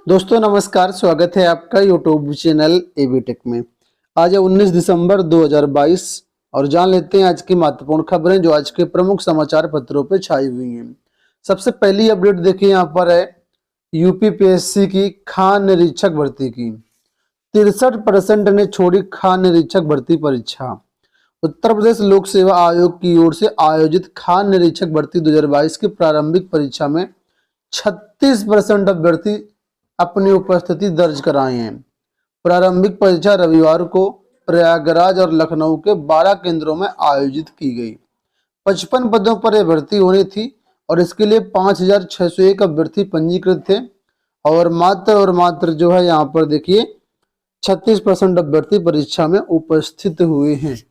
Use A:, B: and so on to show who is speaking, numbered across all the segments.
A: दोस्तों नमस्कार, स्वागत है आपका यूट्यूब चैनल एबी टेक में। आज है 19 दिसंबर 2022 और जान लेते हैं आज की महत्वपूर्ण खबरें जो आज के प्रमुख समाचार पत्रों पर छाई हुई हैं। सबसे पहली अपडेट देखिए, यहाँ पर है यूपीपीएससी की खान निरीक्षक भर्ती की 63% ने छोड़ी खान निरीक्षक भर्ती परीक्षा। उत्तर प्रदेश लोक सेवा आयोग की ओर से आयोजित खान निरीक्षक भर्ती 2022 की प्रारंभिक परीक्षा में 36% अभ्यर्थी अपनी उपस्थिति दर्ज कराए हैं। प्रारंभिक परीक्षा रविवार को प्रयागराज और लखनऊ के 12 केंद्रों में आयोजित की गई। 55 पदों पर यह भर्ती होनी थी और इसके लिए 5,601 अभ्यर्थी पंजीकृत थे और मात्र जो है यहाँ पर देखिए 36% अभ्यर्थी परीक्षा में उपस्थित हुए हैं।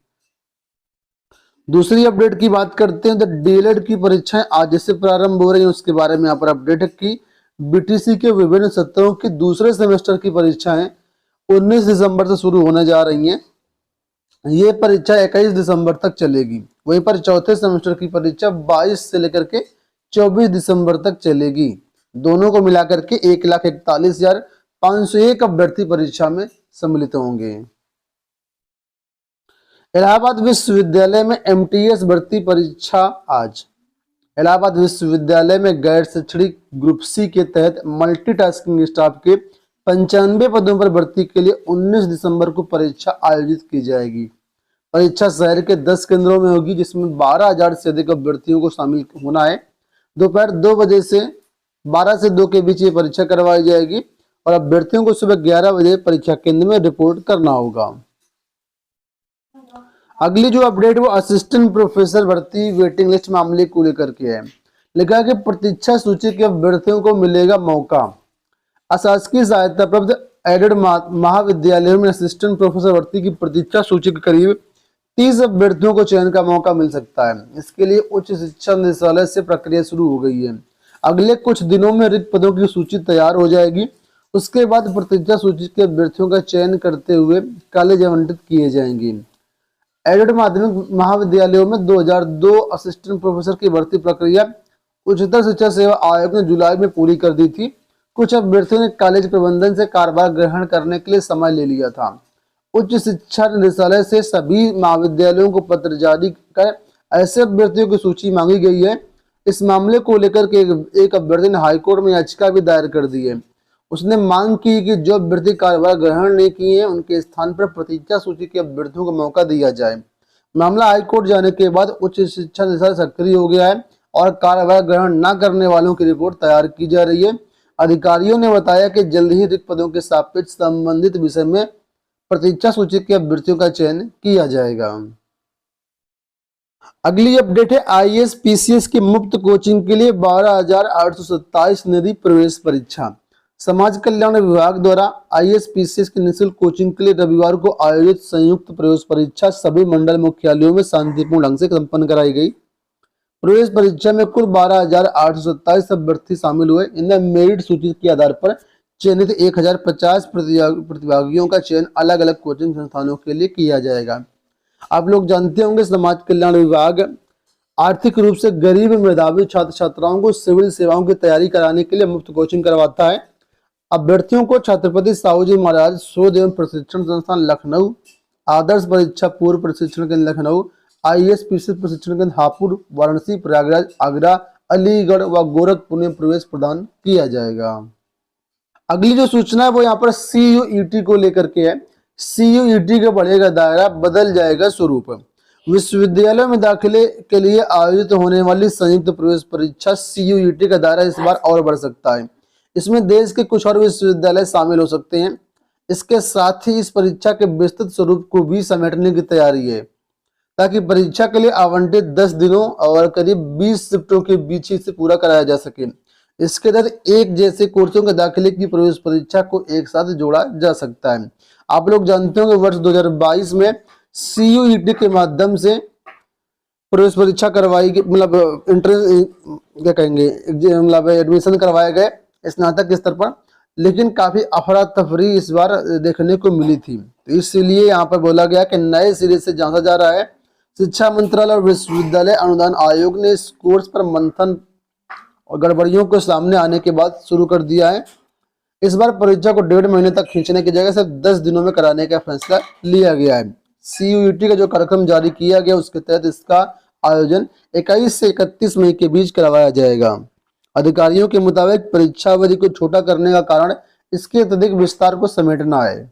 A: दूसरी अपडेट की बात करते हैं तो डीएलएड की परीक्षाएं आज से प्रारंभ हो रही हैं, उसके बारे में यहाँ पर अपडेट है कि बीटीसी के विभिन्न सत्रों की दूसरे सेमेस्टर की परीक्षाएं 19 दिसंबर से शुरू होने जा रही हैं। ये परीक्षा 21 दिसंबर तक चलेगी। वहीं पर चौथे सेमेस्टर की परीक्षा 22 से लेकर के 24 दिसंबर तक चलेगी। दोनों को मिलाकर के 1,41,501 अभ्यर्थी परीक्षा में सम्मिलित होंगे। इलाहाबाद विश्वविद्यालय में एमटीएस भर्ती परीक्षा आज। इलाहाबाद विश्वविद्यालय में गैर शैक्षणिक ग्रुप सी के तहत मल्टीटास्किंग स्टाफ के 95 पदों पर भर्ती के लिए 19 दिसंबर को परीक्षा आयोजित की जाएगी। परीक्षा शहर के 10 केंद्रों में होगी, जिसमें 12,000 से अधिक अभ्यर्थियों को शामिल होना है। दोपहर 2 बजे से 12 से 2 के बीच ये परीक्षा करवाई जाएगी और अभ्यर्थियों को सुबह 11 बजे परीक्षा केंद्र में रिपोर्ट करना होगा। अगली जो अपडेट वो असिस्टेंट प्रोफेसर भर्ती वेटिंग लिस्ट मामले को लेकर के है। लिखा कि प्रतीक्षा सूची के अभ्यर्थियों को मिलेगा मौका। अशासकीय सहायता प्राप्त एडेड महाविद्यालयों में असिस्टेंट प्रोफेसर भर्ती की प्रतीक्षा सूची के करीब 30 अभ्यर्थियों को चयन का मौका मिल सकता है। इसके लिए उच्च शिक्षा निदेशालय से प्रक्रिया शुरू हो गई है। अगले कुछ दिनों में रिक्त पदों की सूची तैयार हो जाएगी। उसके बाद प्रतीक्षा सूची के अभ्यर्थियों का चयन करते हुए कॉलेज आवंटित किए जाएंगे। एडेड माध्यमिक महाविद्यालयों में 2002 असिस्टेंट प्रोफेसर की भर्ती प्रक्रिया उच्चतर शिक्षा सेवा आयोग ने जुलाई में पूरी कर दी थी। कुछ अभ्यर्थियों ने कॉलेज प्रबंधन से कार्यभार ग्रहण करने के लिए समय ले लिया था। उच्च शिक्षा निदेशालय से सभी महाविद्यालयों को पत्र जारी कर ऐसे अभ्यर्थियों की सूची मांगी गई है। इस मामले को लेकर के एक अभ्यर्थी ने हाईकोर्ट में याचिका भी दायर कर दी है। उसने मांग की कि जो अभ्यर्थी कार्यभार ग्रहण नहीं किए हैं उनके स्थान पर प्रतीक्षा सूची के अभ्यर्थियों को मौका दिया जाए। मामला हाईकोर्ट जाने के बाद उच्च शिक्षा निदेशालय सक्रिय हो गया है और कार्यभार ग्रहण न करने वालों की रिपोर्ट तैयार की जा रही है। अधिकारियों ने बताया कि जल्द ही रिक्त पदों के सापेक्ष संबंधित विषय में प्रतीक्षा सूची के अभ्यर्थियों का चयन किया जाएगा। अगली अपडेट है आईएएस पीसीएस की मुफ्त कोचिंग के लिए 12,827 ने दी प्रवेश परीक्षा। समाज कल्याण विभाग द्वारा आईएएस पीसीएस की निःशुल्क कोचिंग के लिए रविवार को आयोजित संयुक्त प्रवेश परीक्षा सभी मंडल मुख्यालयों में शांतिपूर्ण ढंग से संपन्न कराई गई। प्रवेश परीक्षा में कुल 12,827 अभ्यर्थी शामिल हुए। इनमें मेरिट सूची के आधार पर चयनित 1,050 प्रतिभागियों का चयन अलग अलग कोचिंग संस्थानों के लिए किया जाएगा। आप लोग जानते होंगे समाज कल्याण विभाग आर्थिक रूप से गरीब मेधावी छात्र छात्राओं को सिविल सेवाओं की तैयारी कराने के लिए मुफ्त कोचिंग करवाता है। अभ्यर्थियों को छत्रपति साहूजी महाराज शोध एवं प्रशिक्षण संस्थान लखनऊ, आदर्श परीक्षा पूर्व प्रशिक्षण केंद्र लखनऊ, आईएएस पीसीएस प्रशिक्षण केंद्र हापुड़, वाराणसी, प्रयागराज, आगरा, अलीगढ़ व गोरखपुर में प्रवेश प्रदान किया जाएगा। अगली जो सूचना है वो यहाँ पर सीयूईटी को लेकर के है। सीयूईटी का बढ़ेगा दायरा, बदल जाएगा स्वरूप। विश्वविद्यालयों में दाखिले के लिए आयोजित होने वाली संयुक्त प्रवेश परीक्षा सीयूईटी का दायरा इस बार और बढ़ सकता है। इसमें देश के कुछ और विश्वविद्यालय शामिल हो सकते हैं। इसके साथ ही इस परीक्षा के विस्तृत स्वरूप को भी समेटने की तैयारी है ताकि परीक्षा के लिए आवंटित 10 दिनों और करीब 20 शिफ्टों के बीच ही इसे पूरा कराया जा सके। इसके तहत एक जैसे कोर्सों के दाखिले की प्रवेश परीक्षा को एक साथ जोड़ा जा सकता है। आप लोग जानते हो कि वर्ष 2022 में सीयूईटी के माध्यम से प्रवेश परीक्षा करवाई गई, मतलब इंट्रेंस क्या कहेंगे, मतलब एडमिशन करवाए गए स्नातक स्तर पर, लेकिन काफी अफरा तफरी इस बार देखने को मिली थी। तो इसलिए यहाँ पर बोला गया कि नए सिरे से जांचा जा रहा है। शिक्षा मंत्रालय और विश्वविद्यालय अनुदान आयोग ने इस कोर्स पर मंथन और गड़बड़ियों को सामने आने के बाद शुरू कर दिया है। इस बार परीक्षा को 1.5 महीने तक खींचने की जगह सिर्फ 10 दिनों में कराने का फैसला लिया गया है। CUET का जो कार्यक्रम जारी किया गया उसके तहत इसका आयोजन 21 से 31 मई के बीच करवाया जाएगा। अधिकारियों के मुताबिक परीक्षा अवधि को छोटा करने का कारण इसके अत्यधिक विस्तार को समेटना है।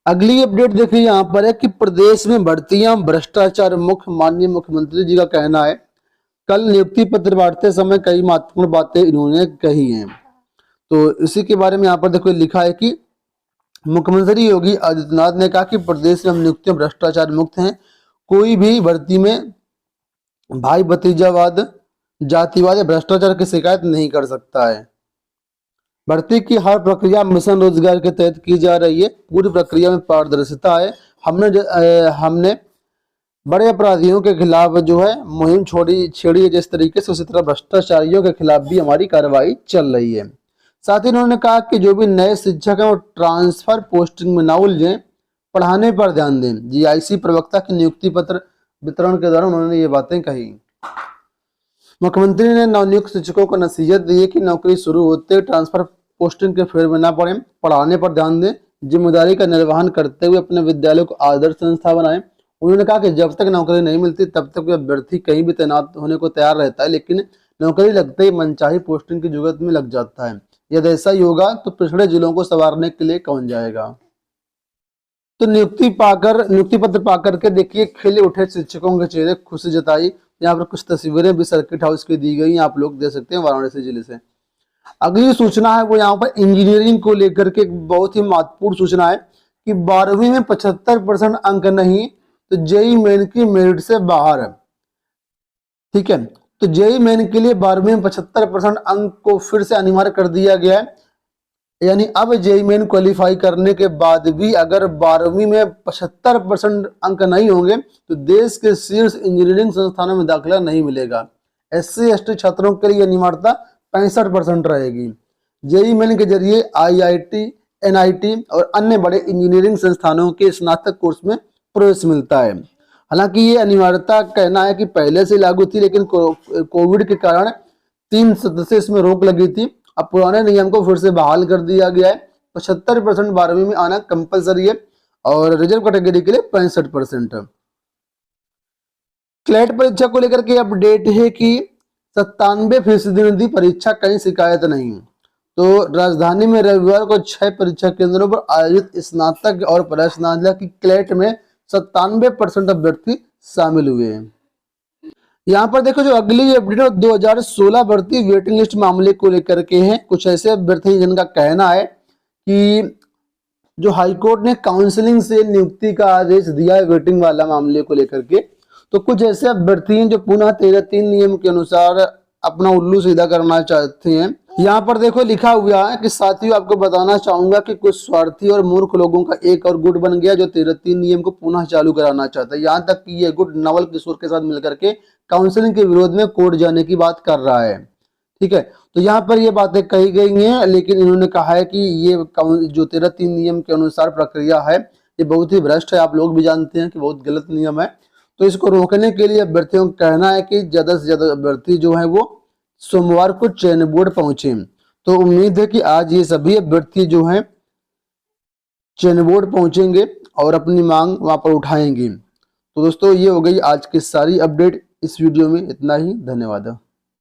A: अगली अपडेट देखिए यहाँ पर है कि प्रदेश में भर्तियां भ्रष्टाचार मुक्त। माननीय मुख्यमंत्री जी का कहना है। कल नियुक्ति पत्र बांटते समय कई महत्वपूर्ण बातें इन्होंने कही हैं। तो इसी के बारे में यहाँ पर देखो लिखा है कि मुख्यमंत्री योगी आदित्यनाथ ने कहा कि प्रदेश में नियुक्तियां भ्रष्टाचार मुक्त हैं। कोई भी भर्ती में भाई भतीजावाद, जातिवाद या भ्रष्टाचार की शिकायत नहीं कर सकता है। भर्ती की हर प्रक्रिया मिशन रोजगार के तहत की जा रही है। पूरी प्रक्रिया में पारदर्शिता है। हमने बड़े अपराधियों के खिलाफ जो है मुहिम छेड़ी है जिस तरीके से, उसी तरह भ्रष्टाचारियों के खिलाफ भी हमारी कार्रवाई चल रही है। साथ ही उन्होंने कहा कि जो भी नए शिक्षक हैं वो ट्रांसफर पोस्टिंग में ना उलझें, पढ़ाने पर ध्यान दें। GIC प्रवक्ता की नियुक्ति पत्र वितरण के दौरान उन्होंने ये बातें कही। मुख्यमंत्री ने नवनियुक्त शिक्षकों को नसीहत दी है कि नौकरी शुरू होते ट्रांसफर पोस्टिंग के फेर में ना पड़े, पढ़ाने पर ध्यान दें, जिम्मेदारी का निर्वहन करते हुए अपने विद्यालय को आदर्श संस्था बनाएं। उन्होंने कहा कि जब तक नौकरी नहीं मिलती तब तक अभ्यर्थी कहीं भी तैनात होने को तैयार रहता है, लेकिन नौकरी लगते ही मनचाही पोस्टिंग की जुगत में लग जाता है। यदि ऐसा ही होगा तो पिछड़े जिलों को संवारने के लिए कौन जाएगा। तो नियुक्ति पत्र पाकर के देखिए खिले उठे शिक्षकों के चेहरे, खुशी जताई। यहाँ पर कुछ तस्वीरें भी सर्किट हाउस की दी गई, आप लोग देख सकते हैं वाराणसी जिले से। अगली सूचना है वो यहाँ पर इंजीनियरिंग को लेकर के एक बहुत ही महत्वपूर्ण सूचना है कि 12वीं में 75% अंक नहीं तो JEE मेन की मेरिट से बाहर है। ठीक है, तो JEE मेन के लिए 12वीं में 75% अंक को फिर से अनिवार्य कर दिया गया है। यानी अब JEE मेन क्वालिफाई करने के बाद भी अगर 12वीं में 75% अंक नहीं होंगे तो देश के शीर्ष इंजीनियरिंग संस्थानों में दाखिला नहीं मिलेगा। SC ST छात्रों के लिए अनिवार्यता 65% रहेगी। JEE मेन के जरिए IIT NIT और अन्य बड़े इंजीनियरिंग संस्थानों के स्नातक कोर्स में प्रवेश मिलता है। हालांकि ये अनिवार्यता कहना है कि पहले से लागू थी, लेकिन कोविड के कारण 3 सदस्य से इसमें रोक लगी थी। अब पुराने नियम को फिर से बहाल कर दिया गया है। 75% 12वीं में आना कंपलसरी है और रिजर्व कैटेगरी के लिए 65%। क्लैट परीक्षा को लेकर के अपडेट है कि 97% ने दी परीक्षा, कहीं शिकायत नहीं। तो राजधानी में रविवार को 6 परीक्षा केंद्रों पर आयोजित स्नातक और प्रस्नातक की क्लैट में 97% अभ्यर्थी शामिल हुए हैं। यहाँ पर देखो जो अगली अपडेट 2016 भर्ती वेटिंग लिस्ट मामले को लेकर के हैं। कुछ ऐसे अभ्यर्थी जिनका कहना है कि जो हाईकोर्ट ने काउंसलिंग से नियुक्ति का आदेश दिया है वेटिंग वाला मामले को लेकर के, तो कुछ ऐसे अभ्यर्थी हैं जो पुनः 13(3) नियम के अनुसार अपना उल्लू सीधा करना चाहते हैं। यहाँ पर देखो लिखा हुआ है कि साथियों आपको बताना चाहूंगा कि कुछ स्वार्थी और मूर्ख लोगों का एक और गुट बन गया जो 13(3) नियम को पुनः चालू कराना चाहता है। यहाँ तक कि ये गुट नवल किशोर के साथ मिलकर के काउंसलिंग के विरोध में कोर्ट जाने की बात कर रहा है। ठीक है, तो यहाँ पर ये बातें कही गई हैं, लेकिन इन्होंने कहा है कि ये जो 13(3) नियम के अनुसार प्रक्रिया है ये बहुत ही भ्रष्ट है। आप लोग भी जानते हैं कि बहुत गलत नियम है। तो इसको रोकने के लिए अभ्यर्थियों का कहना है कि ज्यादा से ज्यादा अभ्यर्थी जो है वो सोमवार को चयन बोर्ड पहुंचे। तो उम्मीद है कि आज ये सभी अभ्यर्थी जो हैं चयन बोर्ड पहुंचेंगे और अपनी मांग वहां पर उठाएंगे। तो दोस्तों ये हो गई आज की सारी अपडेट। इस वीडियो में इतना ही, धन्यवाद।